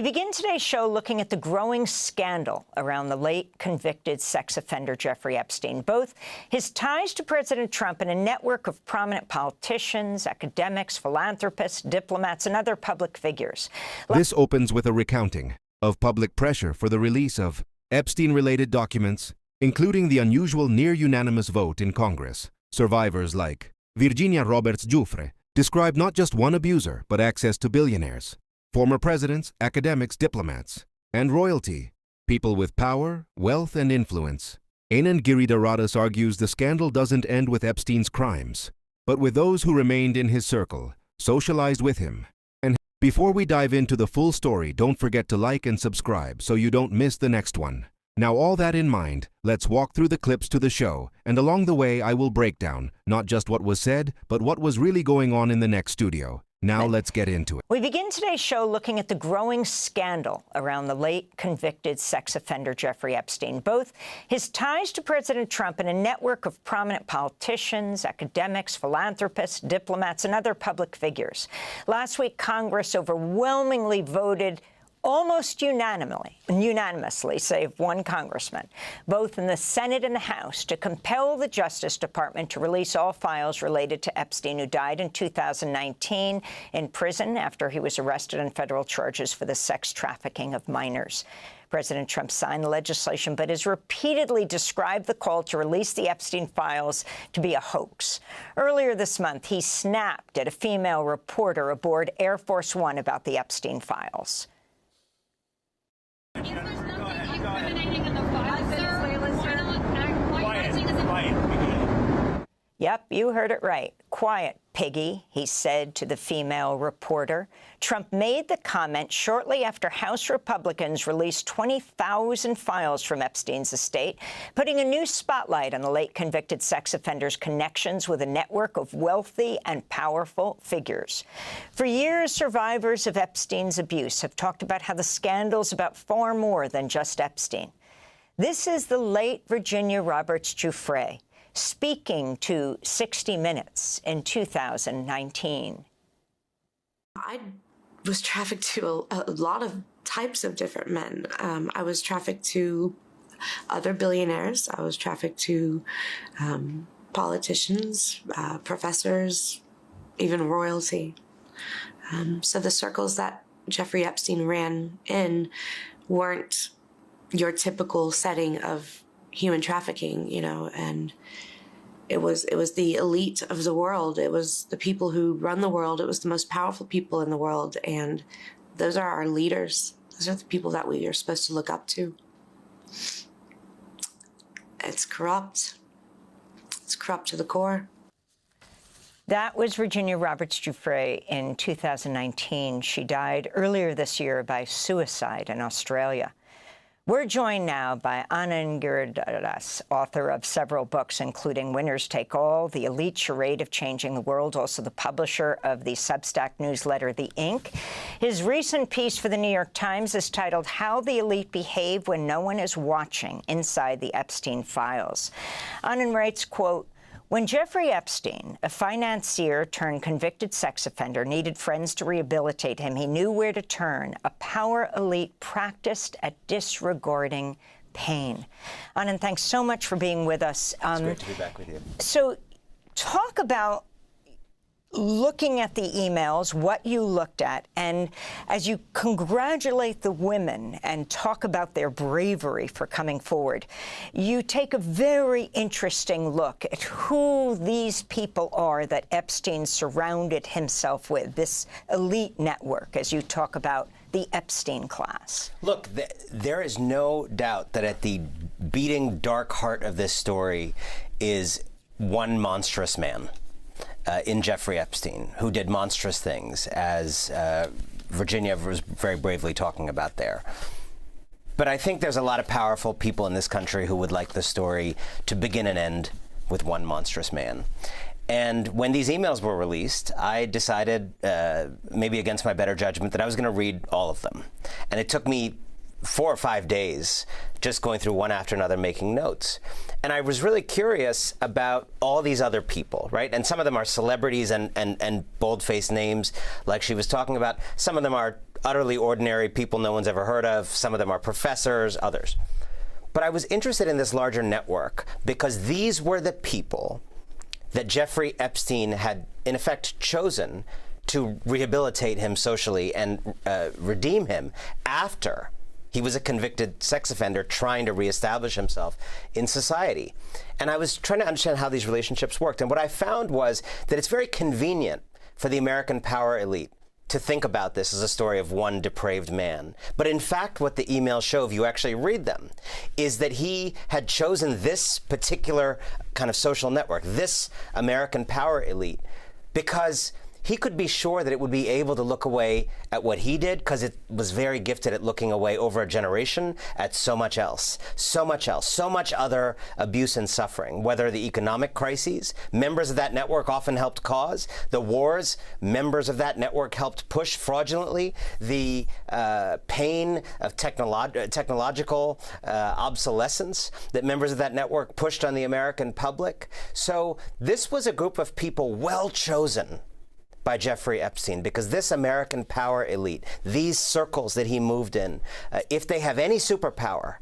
We begin today's show looking at the growing scandal around the late convicted sex offender Jeffrey Epstein, both his ties to President Trump and a network of prominent politicians, academics, philanthropists, diplomats, and other public figures. This opens with a recounting of public pressure for the release of Epstein-related documents, including the unusual near-unanimous vote in Congress. Survivors like Virginia Roberts-Giuffre describe not just one abuser, but access to billionaires, former presidents, academics, diplomats, and royalty, people with power, wealth, and influence. Anand Giridharadas argues the scandal doesn't end with Epstein's crimes, but with those who remained in his circle, socialized with him. And before we dive into the full story, don't forget to like and subscribe so you don't miss the next one. Now, all that in mind, let's walk through the clips to the show, and along the way I will break down not just what was said, but what was really going on in the next studio. Now let's get into it. We begin today's show looking at the growing scandal around the late convicted sex offender Jeffrey Epstein, both his ties to President Trump and a network of prominent politicians, academics, philanthropists, diplomats, and other public figures. Last week, Congress overwhelmingly voted almost unanimously, save one congressman, both in the Senate and the House, to compel the Justice Department to release all files related to Epstein, who died in 2019 in prison after he was arrested on federal charges for the sex trafficking of minors. President Trump signed the legislation, but has repeatedly described the call to release the Epstein files to be a hoax. Earlier this month, he snapped at a female reporter aboard Air Force One about the Epstein files. Is there something incriminating in the file, sir? Quiet. Yep, you heard it right. Quiet, piggy, he said to the female reporter. Trump made the comment shortly after House Republicans released 20,000 files from Epstein's estate, putting a new spotlight on the late convicted sex offender's connections with a network of wealthy and powerful figures. For years, survivors of Epstein's abuse have talked about how the scandal's about far more than just Epstein. This is the late Virginia Roberts-Giuffre, speaking to 60 Minutes in 2019. I was trafficked to a lot of types of different men. I was trafficked to other billionaires. I was trafficked to politicians, professors, even royalty. So the circles that Jeffrey Epstein ran in weren't your typical setting of human trafficking, you know, and it was the elite of the world. It was the people who run the world. It was the most powerful people in the world, and those are our leaders. Those are the people that we are supposed to look up to. It's corrupt. It's corrupt to the core. That was Virginia Roberts-Giuffre in 2019. She died earlier this year by suicide in Australia. We're joined now by Anand Giridharadas, author of several books, including Winners Take All, The Elite Charade of Changing the World, also the publisher of the Substack newsletter, The Ink. His recent piece for the New York Times is titled How the Elite Behave When No One is Watching Inside the Epstein Files. Anand writes, quote, when Jeffrey Epstein, a financier turned convicted sex offender, needed friends to rehabilitate him, he knew where to turn. A power elite practiced at disregarding pain. Anand, thanks so much for being with us. It's great to be back with you. So talk about looking at the emails, what you looked at, and as you congratulate the women and talk about their bravery for coming forward, you take a very interesting look at who these people are that Epstein surrounded himself with, this elite network, as you talk about the Epstein class. Look, there is no doubt that at the beating dark heart of this story is one monstrous man. In Jeffrey Epstein, who did monstrous things, as Virginia was very bravely talking about there. But I think there's a lot of powerful people in this country who would like the story to begin and end with one monstrous man. And when these emails were released, I decided, maybe against my better judgment, that I was going to read all of them. And it took me 4 or 5 days just going through one after another, making notes. And I was really curious about all these other people, right? And some of them are celebrities and bold-faced names, like she was talking about. Some of them are utterly ordinary people no one's ever heard of. Some of them are professors, others. But I was interested in this larger network because these were the people that Jeffrey Epstein had, in effect, chosen to rehabilitate him socially and redeem him after he was a convicted sex offender trying to reestablish himself in society. And I was trying to understand how these relationships worked. And what I found was that it's very convenient for the American power elite to think about this as a story of one depraved man. But in fact, what the emails show, if you actually read them, is that he had chosen this particular kind of social network, this American power elite, because he could be sure that it would be able to look away at what he did, because it was very gifted at looking away over a generation at so much else, so much other abuse and suffering, whether the economic crises members of that network often helped cause, the wars members of that network helped push fraudulently, the pain of technological obsolescence that members of that network pushed on the American public. So this was a group of people well chosen by Jeffrey Epstein, because this American power elite, these circles that he moved in, if they have any superpower,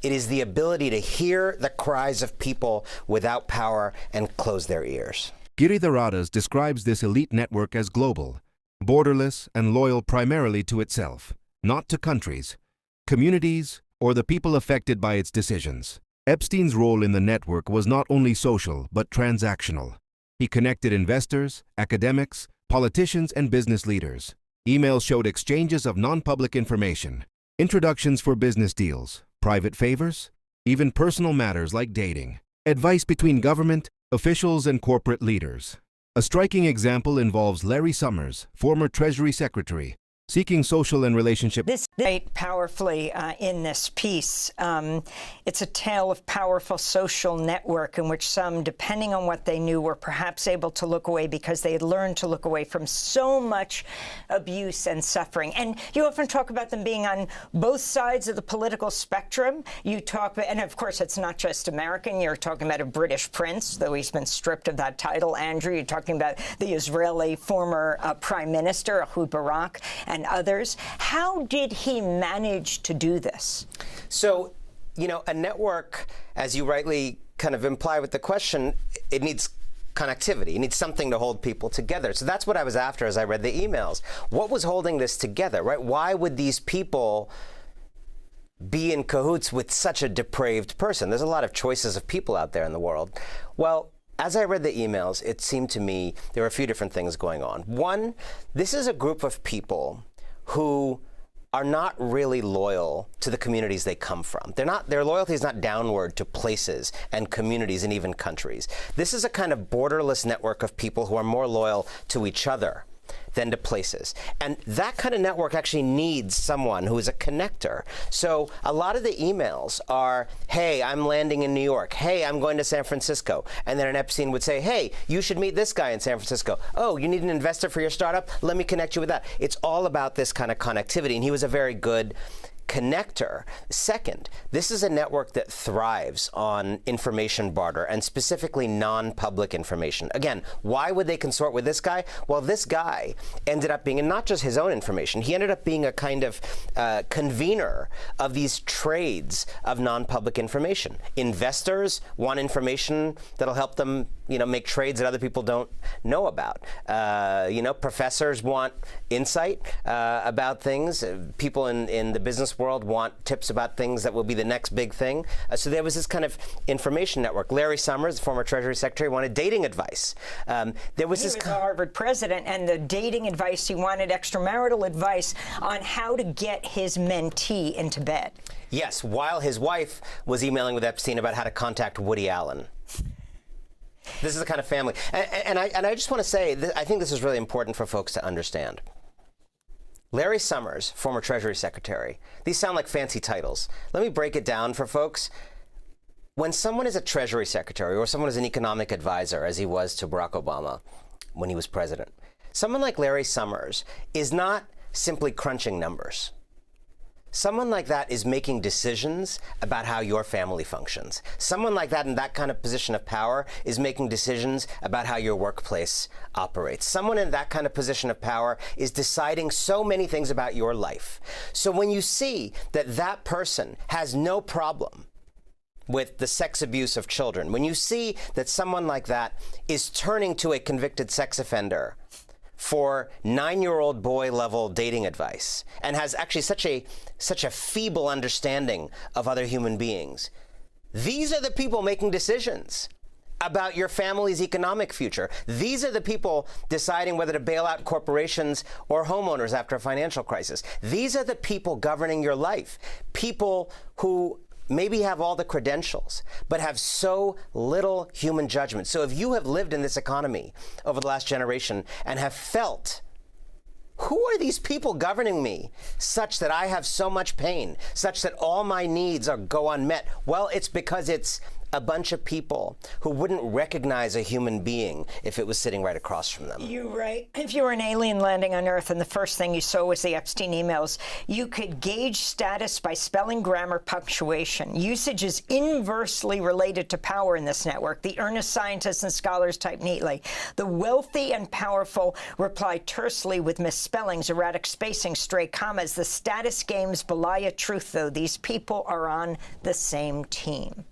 it is the ability to hear the cries of people without power and close their ears. Giridharadas describes this elite network as global, borderless, and loyal primarily to itself, not to countries, communities, or the people affected by its decisions. Epstein's role in the network was not only social, but transactional. He connected investors, academics, politicians, and business leaders. Emails showed exchanges of non-public information, introductions for business deals, private favors, even personal matters like dating, advice between government, officials, and corporate leaders. A striking example involves Larry Summers, former Treasury Secretary, seeking social and relationship. This quite powerfully in this piece. It's a tale of powerful social network in which some, depending on what they knew, were perhaps able to look away because they had learned to look away from so much abuse and suffering. And you often talk about them being on both sides of the political spectrum. You talk, and of course, it's not just American. You're talking about a British prince, though he's been stripped of that title. Andrew, you're talking about the Israeli former prime minister, Ehud Barak, and others. How did he manage to do this? So, you know, a network, as you rightly kind of imply with the question, it needs connectivity. It needs something to hold people together. So that's what I was after as I read the emails. What was holding this together, right? Why would these people be in cahoots with such a depraved person? There's a lot of choices of people out there in the world. Well, as I read the emails, it seemed to me there were a few different things going on. One, this is a group of people who are not really loyal to the communities they come from. Their loyalty is not downward to places and communities and even countries. This is a kind of borderless network of people who are more loyal to each other than to places. And that kind of network actually needs someone who is a connector. So a lot of the emails are, hey, I'm landing in New York. Hey, I'm going to San Francisco. And then an Epstein would say, hey, you should meet this guy in San Francisco. Oh, you need an investor for your startup? Let me connect you with that. It's all about this kind of connectivity. And he was a very good connector. Second, this is a network that thrives on information barter, and specifically non-public information. Again, why would they consort with this guy? Well, this guy ended up being, and not just his own information, he ended up being a kind of convener of these trades of non-public information. Investors want information that'll help them, you know, make trades that other people don't know about. You know, professors want insight about things. People in the business world want tips about things that will be the next big thing. So there was this kind of information network. Larry Summers, the former Treasury Secretary, wanted dating advice. He was a Harvard president, and the dating advice, he wanted extramarital advice on how to get his mentee into bed. Yes, while his wife was emailing with Epstein about how to contact Woody Allen. This is the kind of family. And I just want to say, I think this is really important for folks to understand. Larry Summers, former Treasury Secretary. These sound like fancy titles. Let me break it down for folks. When someone is a Treasury Secretary or someone is an economic advisor, as he was to Barack Obama when he was president, someone like Larry Summers is not simply crunching numbers. someone like that is making decisions about how your family functions. Someone like that in that kind of position of power is making decisions about how your workplace operates. Someone in that kind of position of power is deciding so many things about your life. So when you see that that person has no problem with the sex abuse of children, when you see that someone like that is turning to a convicted sex offender for 9-year-old boy level dating advice and has actually such a feeble understanding of other human beings, these are the people making decisions about your family's economic future. These are the people deciding whether to bail out corporations or homeowners after a financial crisis. These are the people governing your life. People who maybe have all the credentials, but have so little human judgment. So if you have lived in this economy over the last generation and have felt, who are these people governing me such that I have so much pain, such that all my needs go unmet? Well, it's because it's a bunch of people who wouldn't recognize a human being if it was sitting right across from them. You're right. If you were an alien landing on Earth and the first thing you saw was the Epstein emails, you could gauge status by spelling, grammar, punctuation. Usage is inversely related to power in this network. The earnest scientists and scholars type neatly. The wealthy and powerful reply tersely with misspellings, erratic spacing, stray commas. The status games belie a truth, though. These people are on the same team.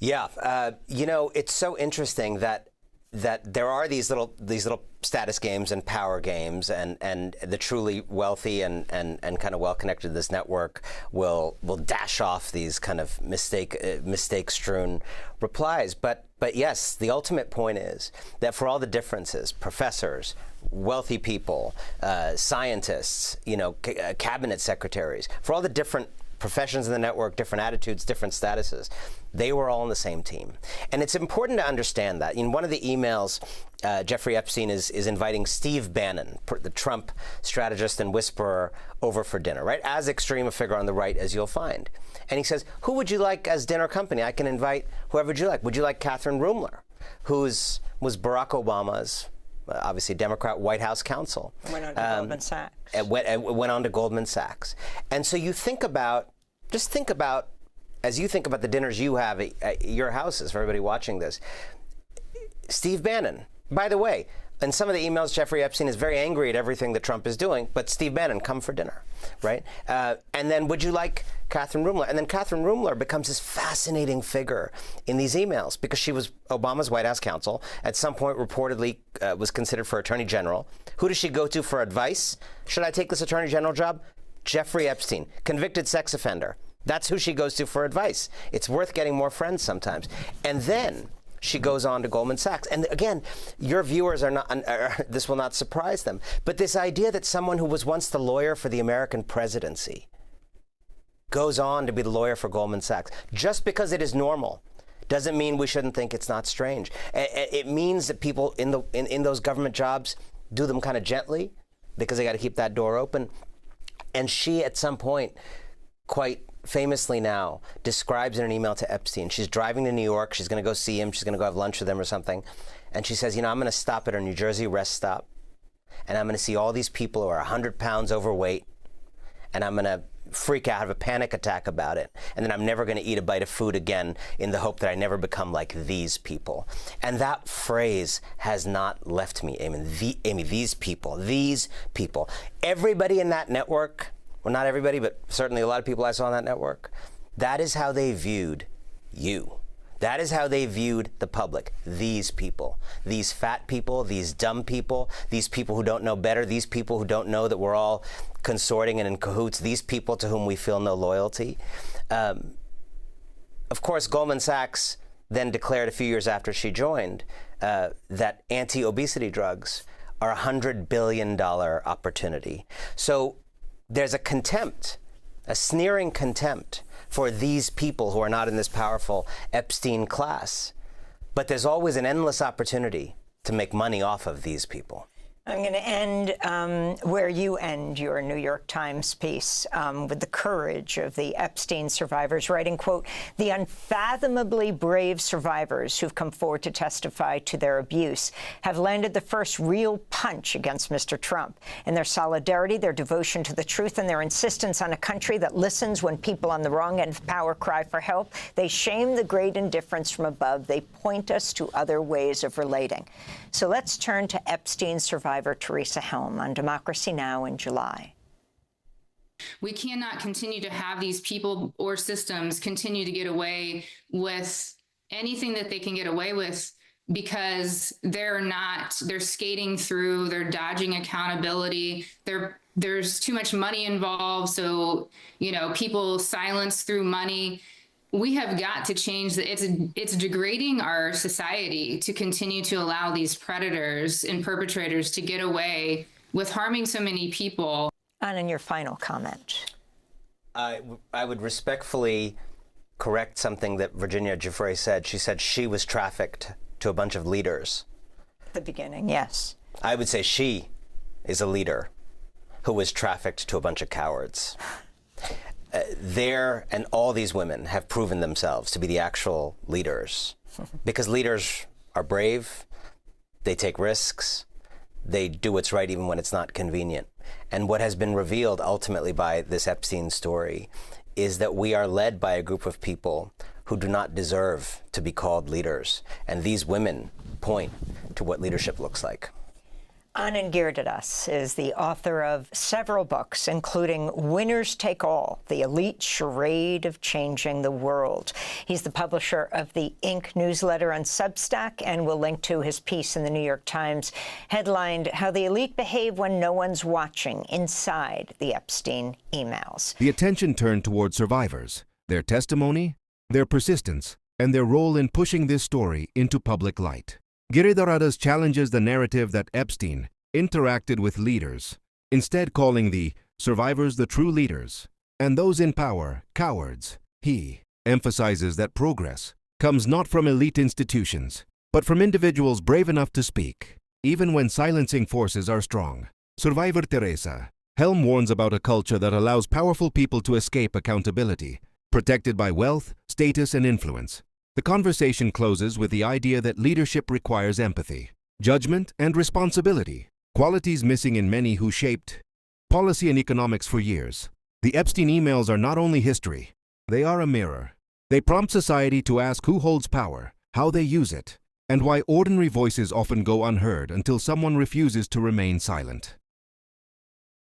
Yeah, you know, it's so interesting that there are these little status games and power games, and the truly wealthy and kind of well-connected to this network will dash off these kind of mistake-strewn replies. But yes, the ultimate point is that for all the differences, professors, wealthy people, scientists, you know, cabinet secretaries, for all the different professions in the network, different attitudes, different statuses, they were all on the same team. And it's important to understand that. In one of the emails, Jeffrey Epstein is inviting Steve Bannon, the Trump strategist and whisperer, over for dinner, right? As extreme a figure on the right as you'll find. And he says, who would you like as dinner company? I can invite whoever would you like. Would you like Catherine Rumler, who was Barack Obama's, obviously Democrat White House counsel? Went on to Goldman Sachs. Went on to Goldman Sachs. And so you think about, as you think about the dinners you have at your houses, for everybody watching this, Steve Bannon, by the way, in some of the emails, Jeffrey Epstein is very angry at everything that Trump is doing, but Steve Bannon, come for dinner, right? And then would you like Catherine Rumler? And then Catherine Rumler becomes this fascinating figure in these emails because she was Obama's White House counsel, at some point reportedly was considered for Attorney General. Who does she go to for advice? Should I take this Attorney General job? Jeffrey Epstein, convicted sex offender. That's who she goes to for advice. It's worth getting more friends sometimes. And then she goes on to Goldman Sachs. And again, your viewers this will not surprise them, but this idea that someone who was once the lawyer for the American presidency goes on to be the lawyer for Goldman Sachs, just because it is normal, doesn't mean we shouldn't think it's not strange. It means that people in those government jobs do them kind of gently because they got to keep that door open. And she, at some point, quite famously now, describes in an email to Epstein, she's driving to New York, she's going to go see him, she's going to go have lunch with him or something, and she says, you know, I'm going to stop at a New Jersey rest stop, and I'm going to see all these people who are 100 pounds overweight, and I'm going to freak out, have a panic attack about it, and then I'm never going to eat a bite of food again in the hope that I never become like these people. And that phrase has not left me, Amy, these people. Everybody in that network, well, not everybody, but certainly a lot of people I saw on that network, that is how they viewed you. That is how they viewed the public. These people, these fat people, these dumb people, these people who don't know better, these people who don't know that we're all consorting and in cahoots, these people to whom we feel no loyalty. Of course, Goldman Sachs then declared a few years after she joined that anti-obesity drugs are a $100 billion opportunity. So there's a contempt, a sneering contempt for these people who are not in this powerful Epstein class. But there's always an endless opportunity to make money off of these people. I'm going to end where you end your New York Times piece, with the courage of the Epstein survivors, writing, quote, "The unfathomably brave survivors who've come forward to testify to their abuse have landed the first real punch against Mr. Trump. In their solidarity, their devotion to the truth, and their insistence on a country that listens when people on the wrong end of power cry for help, they shame the great indifference from above. They point us to other ways of relating." So let's turn to Epstein survivor Teresa Helm on Democracy Now! In July. We cannot continue to have these people or systems continue to get away with anything that they can get away with because they're skating through, they're dodging accountability, there's too much money involved. So, people silence through money. We have got to change it's degrading our society to continue to allow these predators and perpetrators to get away with harming so many people. And in your final comment. I would respectfully correct something that Virginia Giuffre said. She said she was trafficked to a bunch of leaders. The beginning, yes. I would say she is a leader who was trafficked to a bunch of cowards. And all these women have proven themselves to be the actual leaders because leaders are brave, they take risks, they do what's right even when it's not convenient. And what has been revealed ultimately by this Epstein story is that we are led by a group of people who do not deserve to be called leaders. And these women point to what leadership looks like. Anand Giridharadas is the author of several books, including Winners Take All, The Elite Charade of Changing the World. He's the publisher of the Inc. newsletter on Substack, and we'll link to his piece in the New York Times, headlined How the Elite Behave When No One's Watching Inside the Epstein Emails. The attention turned toward survivors, their testimony, their persistence, and their role in pushing this story into public light. Giridharadas challenges the narrative that Epstein interacted with leaders, instead calling the survivors the true leaders, and those in power cowards. He emphasizes that progress comes not from elite institutions, but from individuals brave enough to speak, even when silencing forces are strong. Survivor Teresa Helm warns about a culture that allows powerful people to escape accountability, protected by wealth, status, and influence. The conversation closes with the idea that leadership requires empathy, judgment, and responsibility, qualities missing in many who shaped policy and economics for years. The Epstein emails are not only history, they are a mirror. They prompt society to ask who holds power, how they use it, and why ordinary voices often go unheard until someone refuses to remain silent.